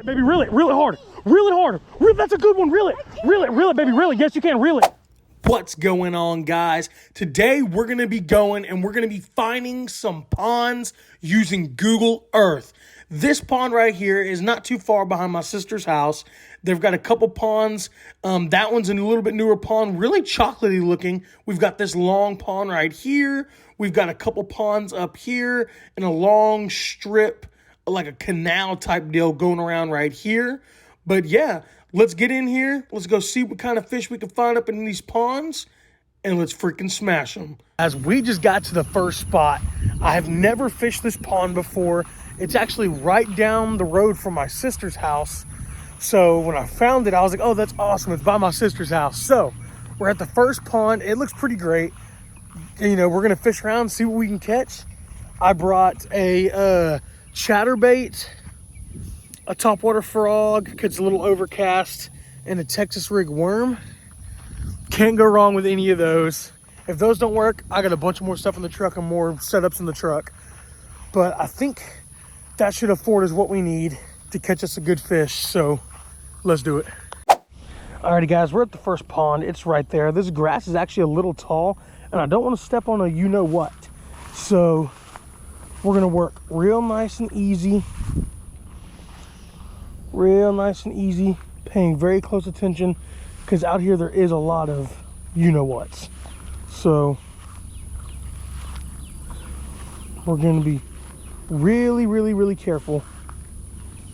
it, baby, reel it hard. Reel it hard. That's a good one. Reel it, baby, reel it. Yes, you can, reel it. What's going on, guys? Today we're going to be going and we're going to be finding some ponds using Google Earth. This pond right here is not too far behind my sister's house. They've got a couple ponds. That one's a little bit newer pond, really chocolatey looking. We've got this long pond right here. We've got a couple ponds up here and a long strip, like a canal type deal going around right here. But yeah, let's get in here. Let's go see what kind of fish we can find up in these ponds, and let's freaking smash them. As we just got to the first spot, I have never fished this pond before. It's actually right down the road from my sister's house. So when I found it, I was like, oh, that's awesome. It's by my sister's house. So we're at the first pond. It looks pretty great. You know, we're going to fish around, see what we can catch. I brought a chatterbait, a topwater frog, because it's a little overcast, and a Texas rig worm. Can't go wrong with any of those. If those don't work, I got a bunch more stuff in the truck and more setups in the truck. But I think that should afford us what we need to catch us a good fish. So let's do it. Alrighty, guys, we're at the first pond. It's right there. This grass is actually a little tall, and I don't want to step on a you-know-what. So we're going to work real nice and easy. Real nice and easy, paying very close attention, because out here there is a lot of you-know-whats. So we're going to be really careful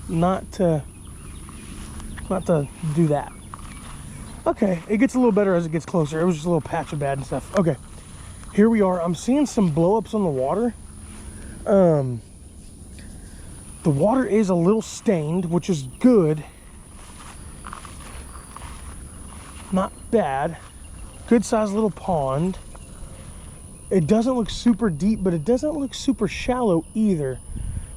not to do that. Okay, it gets a little better as it gets closer. It was just a little patch of bad and stuff. Okay, here we are. I'm seeing some blow-ups on the water. The water is a little stained, which is good. Not bad. Good sized little pond. It doesn't look super deep, but it doesn't look super shallow either.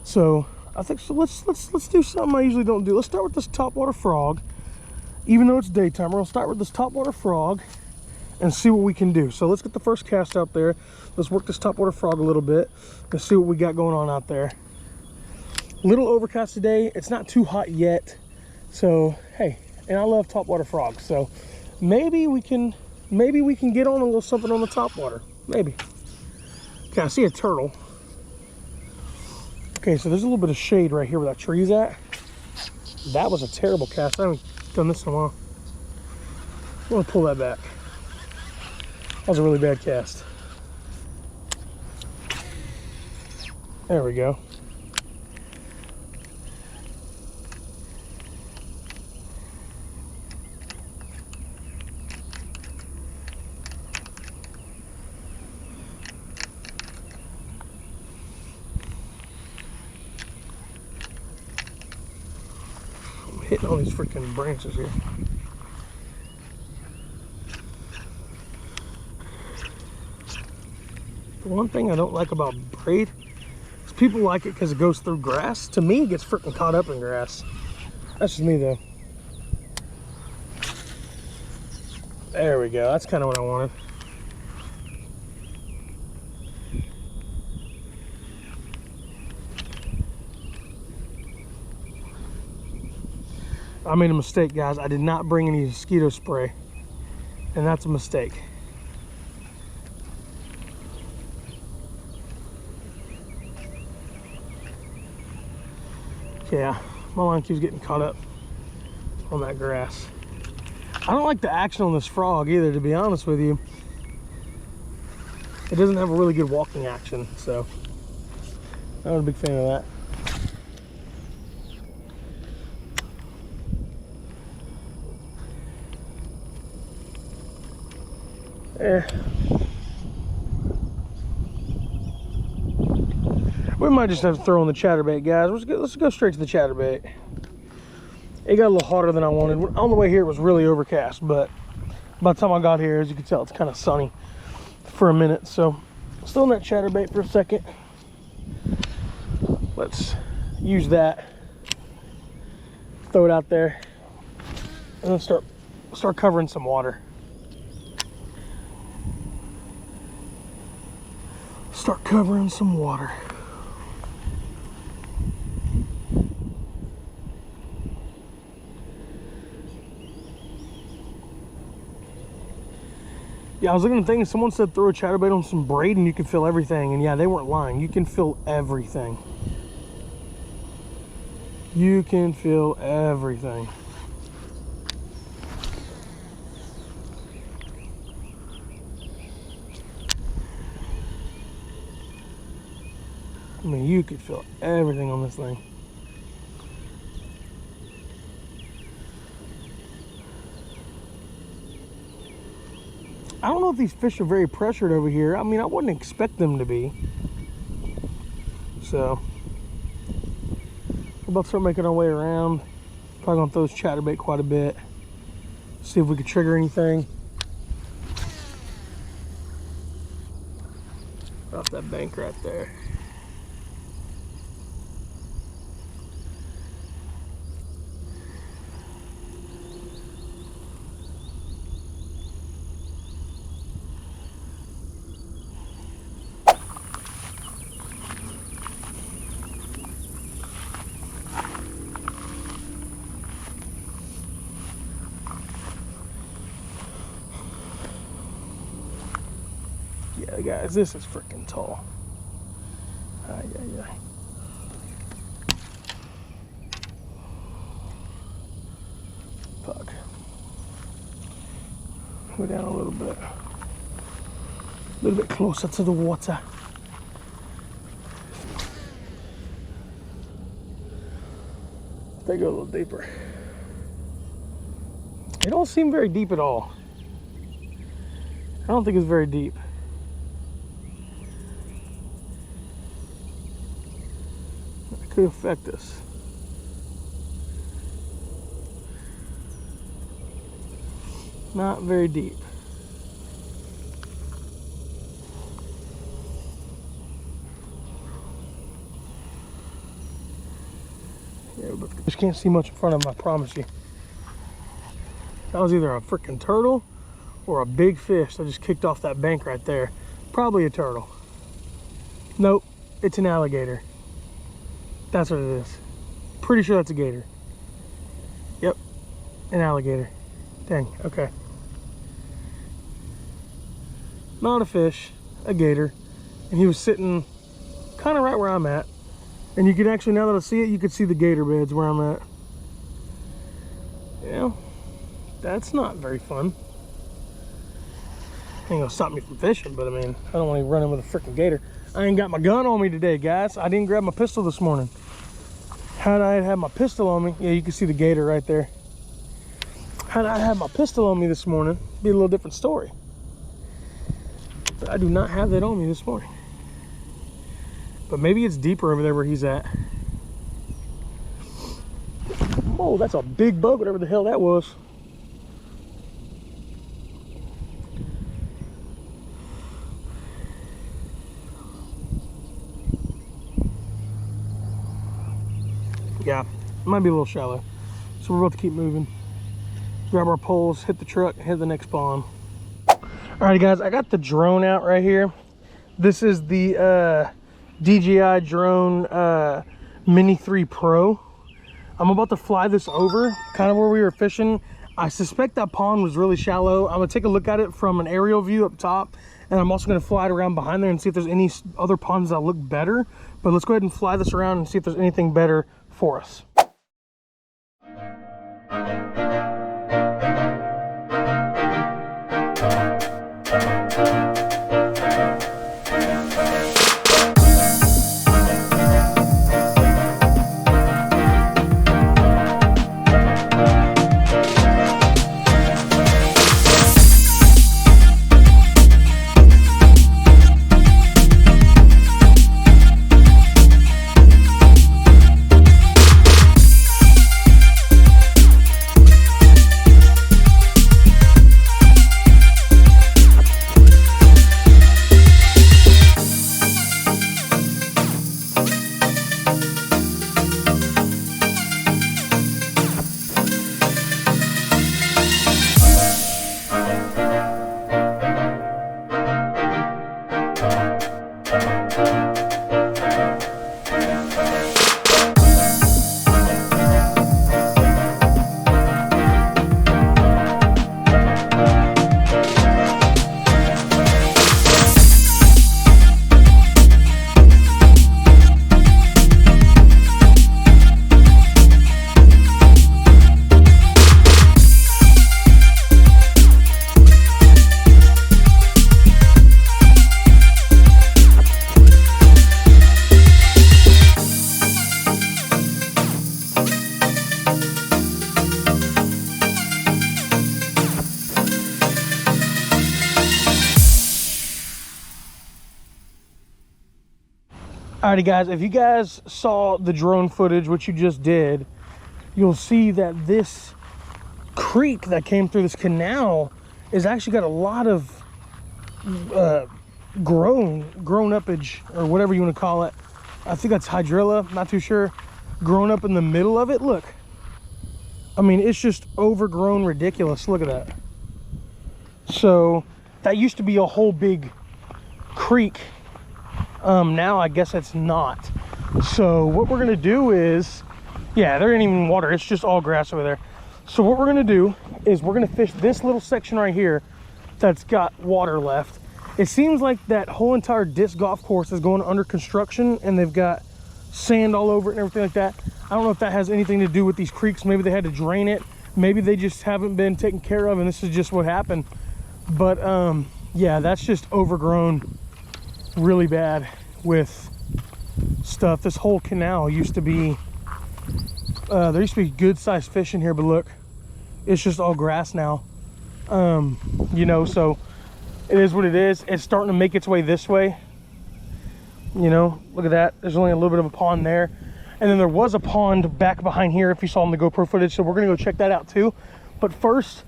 So I think so. Let's do something I usually don't do. Let's start with this topwater frog. Even though it's daytime, we're gonna start with this topwater frog and see what we can do. So let's get the first cast out there. Let's work this topwater frog a little bit and see what we got going on out there. Little overcast today. It's not too hot yet. So hey, and I love topwater frogs. So maybe we can get on a little something on the topwater. Maybe. Okay, I see a turtle. Okay, so there's a little bit of shade right here where that tree's at. That was a terrible cast. I haven't done this in a while. I'm gonna pull that back. That was a really bad cast. There we go. Hitting all these freaking branches here. The one thing I don't like about braid is people like it because it goes through grass. To me, it gets freaking caught up in grass. That's just me though. There we go. That's kind of what I wanted. I made a mistake, guys. I did not bring any mosquito spray, and that's a mistake. Yeah, my line keeps getting caught up on that grass. I don't like the action on this frog either, to be honest with you. It doesn't have a really good walking action, so I'm not a big fan of that. We might just have to throw in the chatterbait, guys. Let's go straight to the chatterbait. It got a little hotter than I wanted. On the way here, it was really overcast, but by the time I got here, as you can tell, it's kind of sunny for a minute. So, still in that chatterbait for a second. Let's use that. Throw it out there, and then start covering some water. Start covering some water. Yeah, I was looking at the thing and someone said throw a chatterbait on some braid and you can feel everything. And yeah, they weren't lying. You can feel everything. You can feel everything. I mean, you could feel everything on this thing. I don't know if these fish are very pressured over here. I mean, I wouldn't expect them to be. So, we're about to start making our way around. Probably gonna throw this chatterbait quite a bit. See if we can trigger anything. Off that bank right there. Yeah, guys, this is freaking tall. Ay, ay, ay. Fuck. Go down a little bit closer to the water. They go a little deeper. It don't seem very deep at all. I don't think it's very deep. It could affect us. Not very deep. Yeah, but just can't see much in front of them, I promise you. That was either a freaking turtle or a big fish that just kicked off that bank right there. Probably a turtle. Nope, it's an alligator. That's what it is. Pretty sure that's a gator. Yep, an alligator. Dang, okay. Not a fish, a gator. And he was sitting kind of right where I'm at. And you can actually, now that I see it, you can see the gator beds where I'm at. Yeah, that's not very fun. Ain't gonna stop me from fishing, but I mean, I don't want to run in with a freaking gator. I ain't got my gun on me today, guys. I didn't grab my pistol this morning. Had I had my pistol on me, yeah, you can see the gator right there. Had I had my pistol on me this morning, it'd be a little different story. But I do not have that on me this morning. But maybe it's deeper over there where he's at. Oh, that's a big bug, whatever the hell that was. Yeah, it might be a little shallow. So we're about to keep moving. Grab our poles, hit the truck, hit the next spawn. Alright guys, I got the drone out right here. This is the DJI drone Mini 3 Pro. I'm about to fly this over, kind of where we were fishing. I suspect that pond was really shallow. I'm gonna take a look at it from an aerial view up top, and I'm also gonna fly it around behind there and see if there's any other ponds that look better. But let's go ahead and fly this around and see if there's anything better for us. Alrighty guys, if you guys saw the drone footage, which you just did, you'll see that this creek that came through this canal is actually got a lot of grown upage, or whatever you want to call it. I think that's hydrilla, not too sure. Grown up in the middle of it. Look, I mean, it's just overgrown, ridiculous. Look at that. So that used to be a whole big creek. Now I guess it's not. So what we're gonna do is, yeah, there ain't even water, it's just all grass over there. So what we're gonna do is we're gonna fish this little section right here that's got water left. It seems like that whole entire disc golf course is going under construction, and they've got sand all over it and everything like that. I don't know if that has anything to do with these creeks. Maybe they had to drain it, maybe they just haven't been taken care of and this is just what happened. But yeah, that's just overgrown really bad with stuff. This whole canal used to be, there used to be good sized fish in here, but look, it's just all grass now. You know, so it is what it is. It's starting to make its way this way. You know, look at that. There's only a little bit of a pond there. And then there was a pond back behind here if you saw in the GoPro footage. So we're gonna go check that out too. But first,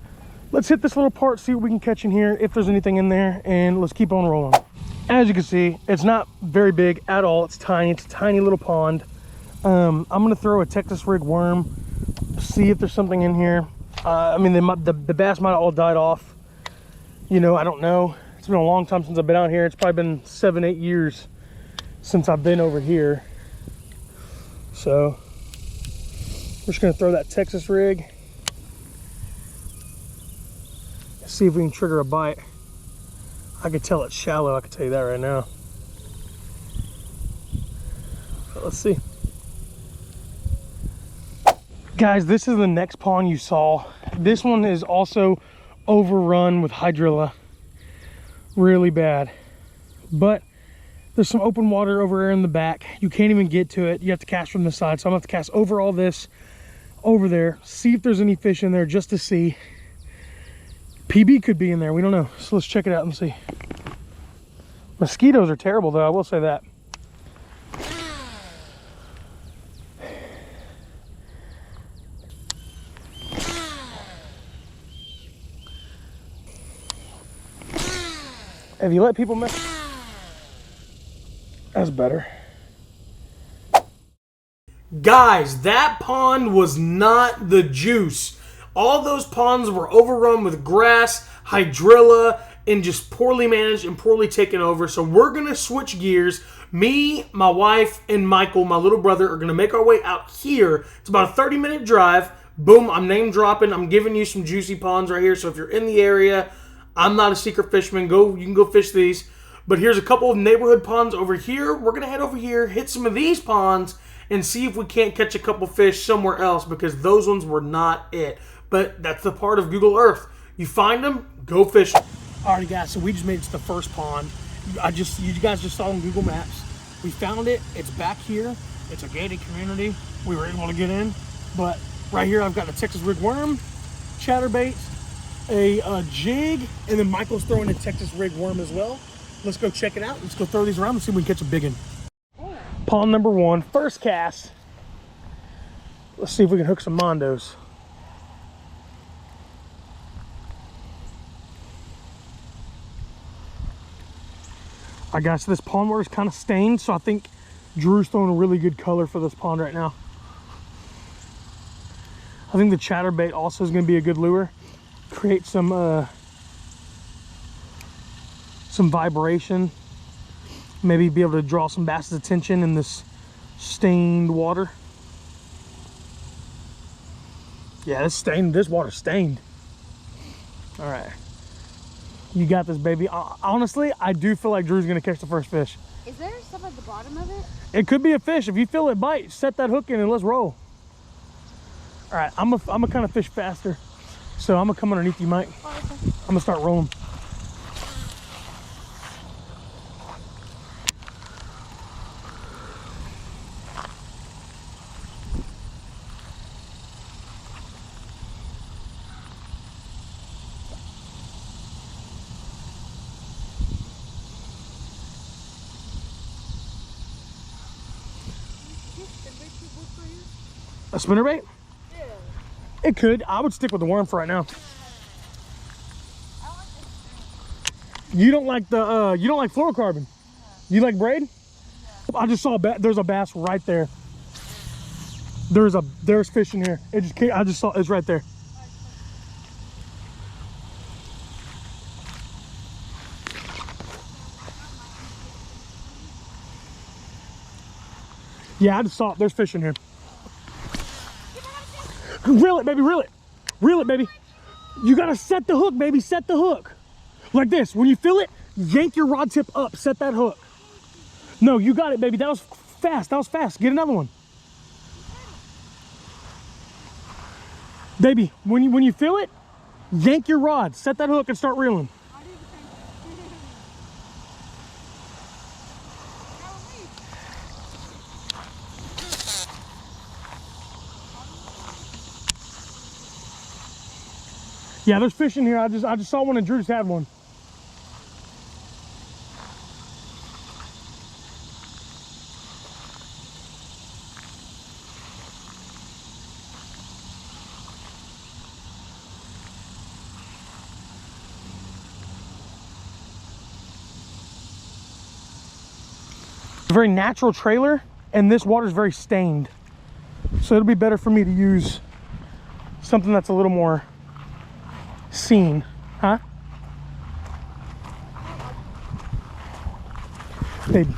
let's hit this little part, see what we can catch in here, if there's anything in there, and let's keep on rolling. As you can see, it's not very big at all. It's tiny. It's a tiny little pond. I'm gonna throw a Texas rig worm, see if there's something in here. I mean, the bass might have all died off. You know, I don't know. It's been a long time since I've been out here. It's probably been 7-8 years since I've been over here. So we're just gonna throw that Texas rig. See if we can trigger a bite. I could tell it's shallow, I can tell you that right now. But let's see. Guys, this is the next pond you saw. This one is also overrun with hydrilla. Really bad. But there's some open water over here in the back. You can't even get to it. You have to cast from the side. So I'm gonna have to cast over all this, over there, see if there's any fish in there just to see. PB could be in there, we don't know. So let's check it out and see. Mosquitoes are terrible though, I will say that. Have you let people mess? That's better. Guys, that pond was not the juice. All those ponds were overrun with grass, hydrilla, and just poorly managed and poorly taken over. So we're going to switch gears. Me, my wife, and Michael, my little brother, are going to make our way out here. It's about a 30-minute drive. Boom, I'm name dropping. I'm giving you some juicy ponds right here. So if you're in the area, I'm not a secret fisherman. You can go fish these. But here's a couple of neighborhood ponds over here. We're going to head over here, hit some of these ponds, and see if we can't catch a couple fish somewhere else, because those ones were not it. But that's the part of Google Earth. You find them, go fish them. Alrighty guys, so we just made it to the first pond. You guys just saw on Google Maps. We found it, it's back here. It's a gated community. We were able to get in. But right here I've got a Texas rig worm, chatterbait, a jig, and then Michael's throwing a Texas rig worm as well. Let's go check it out. Let's go throw these around and see if we can catch a big one. Pond number 1, first cast. Let's see if we can hook some Mondos. Alright guys, so this pond water is kind of stained, so I think Drew's throwing a really good color for this pond right now. I think the chatterbait also is going to be a good lure. Create some vibration. Maybe be able to draw some bass's attention in this stained water. Yeah, this water's stained. All right. You got this, baby. Honestly, I do feel like Drew's gonna catch the first fish. Is there stuff at the bottom of it? It could be a fish. If you feel it bite, set that hook in and let's roll. All right, I'm gonna kind of fish faster. So I'm gonna come underneath you, Mike. Oh, okay. I'm gonna start rolling. A spinnerbait? Yeah. It could. I would stick with the worm for right now. You don't like the you don't like fluorocarbon? No. You like braid? Yeah. I just saw there's a bass right there. There's fish in here. I just saw it's right there. Yeah, I just saw it. There's fish in here. Reel it, baby, reel it. Reel it, baby. You gotta set the hook, baby, set the hook. Like this, when you feel it, yank your rod tip up, set that hook. No, you got it, baby. That was fast, Get another one. Baby, when you feel it, yank your rod, set that hook and start reeling. Yeah, there's fish in here. I just saw one and Drew just had one. It's a very natural trailer, and this water is very stained. So it'll be better for me to use something that's a little more seen, huh? Baby.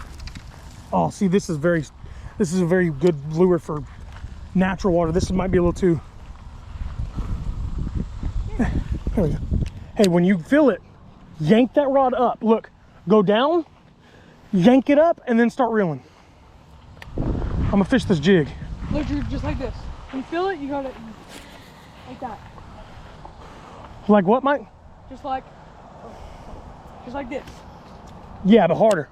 Oh, see, this is a very good lure for natural water. This might be a little too. There we go. Hey, when you feel it, yank that rod up. Look, go down, yank it up, and then start reeling. I'm gonna fish this jig. Look, Drew, just like this. When you feel it, you got it like that. Like what, Mike? Just like this. Yeah, but harder.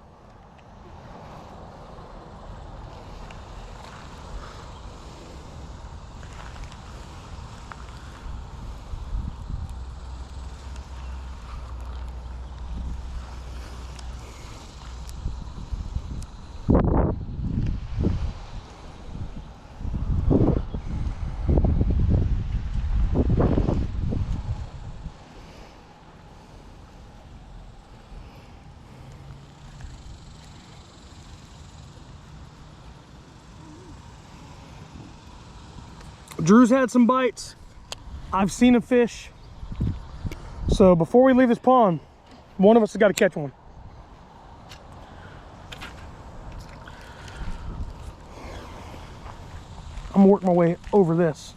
Drew's had some bites. I've seen a fish. So before we leave this pond, one of us has got to catch one. I'm gonna work my way over this.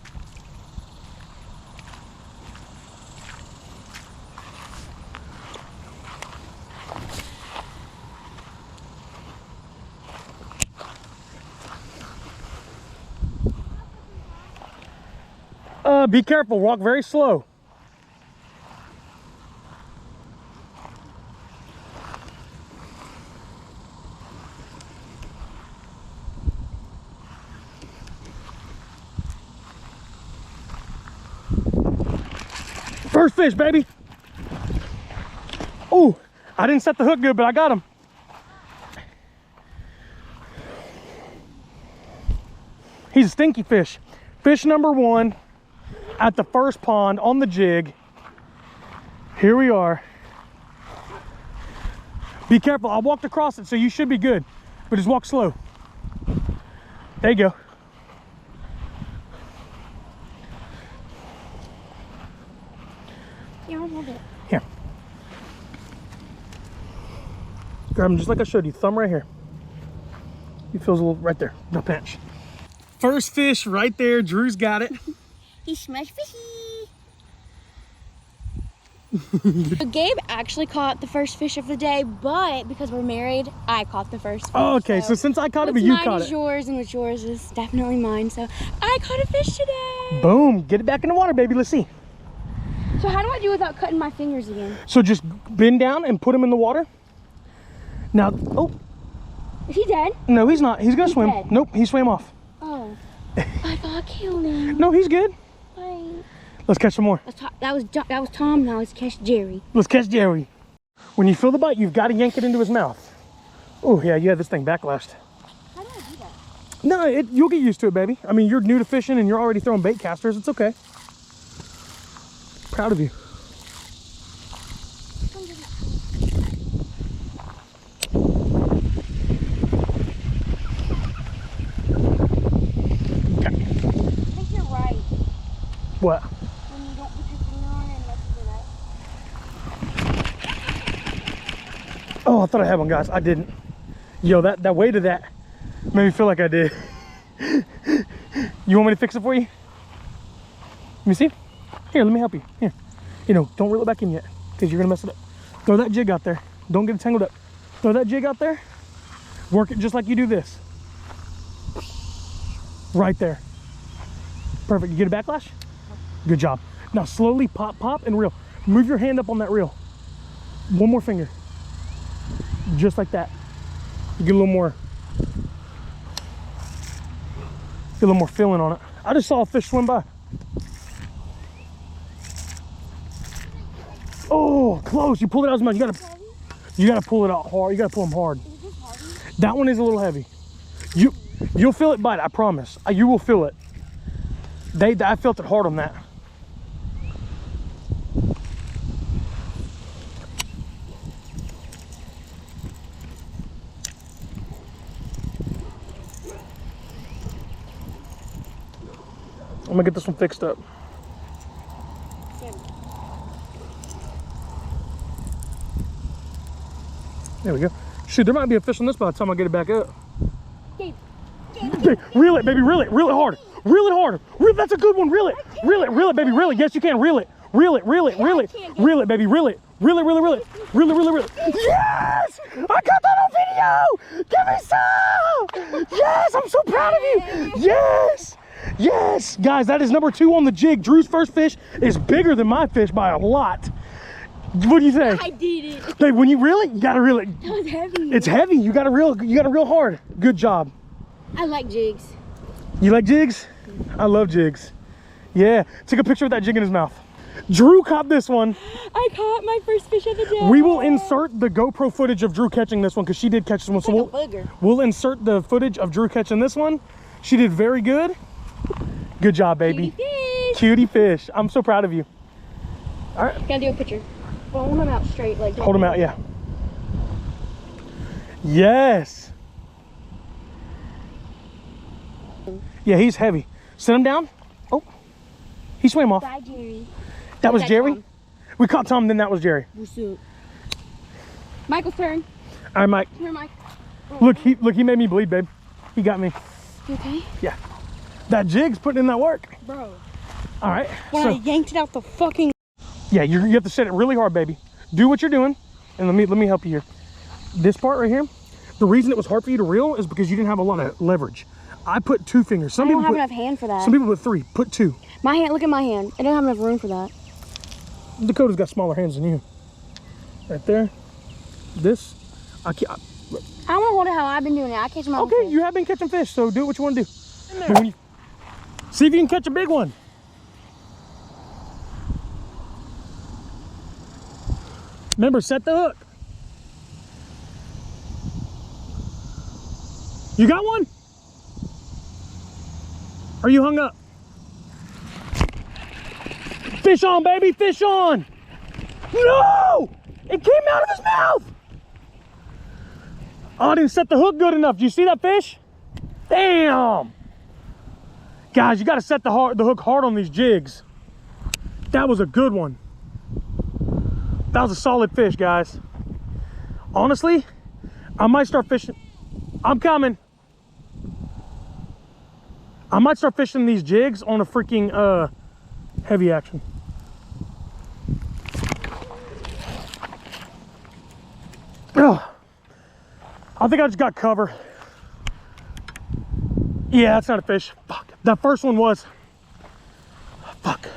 Be careful, walk very slow. First fish, baby. Oh, I didn't set the hook good, but I got him. He's a stinky fish. Fish number one at the first pond on the jig. Here we are. Be careful. I walked across it, so you should be good, but just walk slow. There you go. Yeah, I'll hold it. Here. Grab him just like I showed you. Thumb right here. He feels a little right there. No pinch. First fish right there. Drew's got it. He smashed fishy. So Gabe actually caught the first fish of the day, but because we're married, I caught the first fish. Oh, okay. So since I caught it, but you caught it. What's mine is yours, and what's yours is definitely mine. So I caught a fish today. Boom. Get it back in the water, baby. Let's see. So how do I do without cutting my fingers again? So just bend down and put him in the water. Now, oh. Is he dead? No, he's not. He's gonna swim. Dead. Nope, he swam off. Oh. I thought I killed him. No, he's good. Wait. Let's catch some more. That was Tom, now let's catch Jerry. Let's catch Jerry. When you feel the bite, you've got to yank it into his mouth. Oh, yeah, you had this thing backlashed. How do I do that? No, you'll get used to it, baby. I mean, you're new to fishing and you're already throwing bait casters. It's okay. Proud of you. I think you're right. What? When you don't put your finger on it and messes it up. Oh, I thought I had one, guys. I didn't. Yo, that weight of that made me feel like I did. You want me to fix it for you? Let me see. Here, let me help you. Here. You know, don't reel it back in yet, because you're gonna mess it up. Throw that jig out there. Don't get it tangled up. Throw that jig out there. Work it just like you do this. Right there. Perfect. You get a backlash? Good job. Now slowly pop, pop, and reel. Move your hand up on that reel. One more finger. Just like that. You get a little more feeling on it. I just saw a fish swim by. Oh, close. You pull it out as much. You gotta pull it out hard. You gotta pull them hard. That one is a little heavy. You'll feel it bite, I promise. You will feel it. I felt it hard on that. I'm gonna get this one fixed up. There we go. Shoot, there might be a fish on this by the time I get it back up. Reel it, baby, reel it hard. Reel it hard. That's a good one. Reel it, baby, reel it. Yes, you can. Reel it, reel it, baby, reel it. Reel it. Yes! I got that on video! Give me some! Yes, I'm so proud of you! Yes! Yes! Guys, that is number 2 on the jig. Drew's first fish is bigger than my fish by a lot. What do you say? I did it. Babe, when you reel it, you gotta reel it. That was heavy. It's heavy. You gotta reel hard. Good job. I like jigs. You like jigs? I love jigs. Yeah. Take a picture of that jig in his mouth. Drew caught this one. I caught my first fish of the day. We will insert the GoPro footage of Drew catching this one because she did catch this one. So we'll insert the footage of Drew catching this one. She did very good. Good job, baby. Cutie fish. Cutie fish. I'm so proud of you. All right. Gotta do a picture. Well, hold him out straight. Like hold him out, yeah. Yes. Yeah, he's heavy. Set him down. Oh, he swam off. Bye, Jerry. That was Jerry? Tom. We caught Tom, then that was Jerry. What's up? Michael's turn. All right, Mike. Come here, Mike. Look, he made me bleed, babe. He got me. You okay? Yeah. That jig's putting in that work. Bro. All right. When I yanked it out the fucking... Yeah, you have to set it really hard, baby. Do what you're doing. And let me help you here. This part right here, the reason it was hard for you to reel is because you didn't have a lot of leverage. I put 2 fingers. I don't have enough hand for that. Some people put 3. Put 2. My hand, look at my hand. I don't have enough room for that. Dakota's got smaller hands than you. Right there. This. I want to hold it how I've been doing it. I catch my own fish. fish. You have been catching fish, so do what you want to do. See if you can catch a big one. Remember, set the hook. You got one? Are you hung up? Fish on, baby, fish on. No! It came out of his mouth. Oh, I didn't set the hook good enough. Do you see that fish? Damn. Guys, you got to set the hook hard on these jigs. That was a good one. That was a solid fish, guys. Honestly, I might start fishing. I'm coming. I might start fishing these jigs on a freaking heavy action. Ugh. I think I just got cover. Yeah, that's not a fish. Fuck. That first one was. Fuck.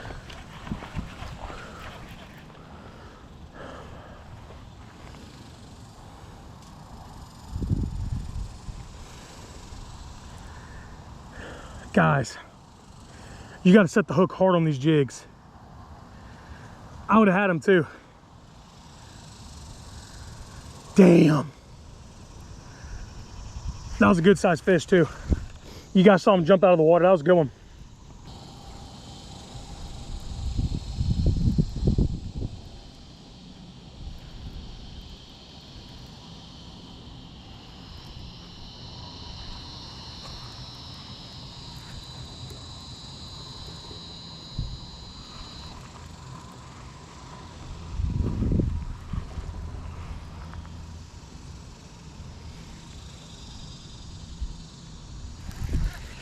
Guys, you got to set the hook hard on these jigs. I would have had them too. Damn. That was a good sized fish too. You guys saw him jump out of the water. That was a good one.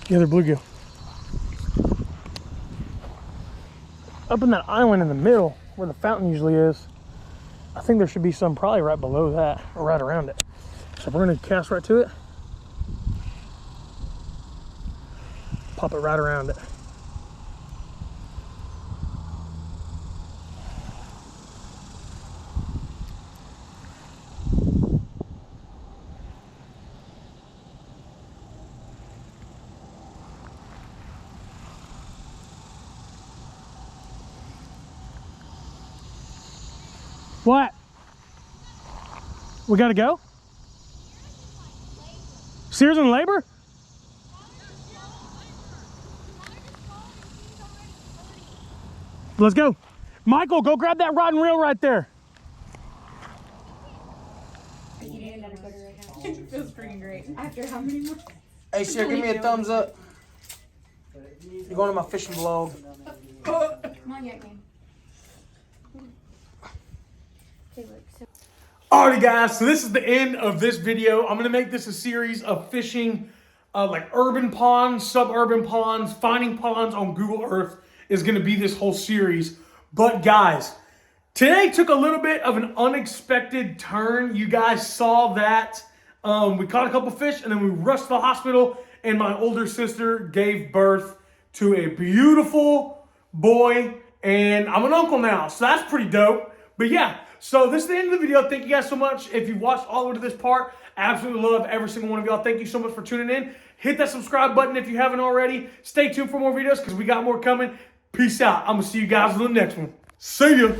The other bluegill. Up in that island in the middle where the fountain usually is, I think there should be some probably right below that or right around it. So we're gonna cast right to it. Pop it right around it. What? We gotta go? Sears and labor? Let's go. Michael, go grab that rod and reel right there. It feels freaking great. After how many more? Hey, Sarah, give me a thumbs up. You're going to my fishing vlog. Come on, get me. Alrighty guys, so this is the end of this video. I'm gonna make this a series of fishing like urban ponds, suburban ponds, finding ponds on Google Earth is gonna be this whole series. But guys, today took a little bit of an unexpected turn. You guys saw that. We caught a couple fish and then we rushed to the hospital and my older sister gave birth to a beautiful boy and I'm an uncle now. So that's pretty dope. But yeah, so this is the end of the video. Thank you guys so much. If you've watched all the way to this part, absolutely love every single one of y'all. Thank you so much for tuning in. Hit that subscribe button if you haven't already. Stay tuned for more videos because we got more coming. Peace out. I'm going to see you guys in the next one. See ya.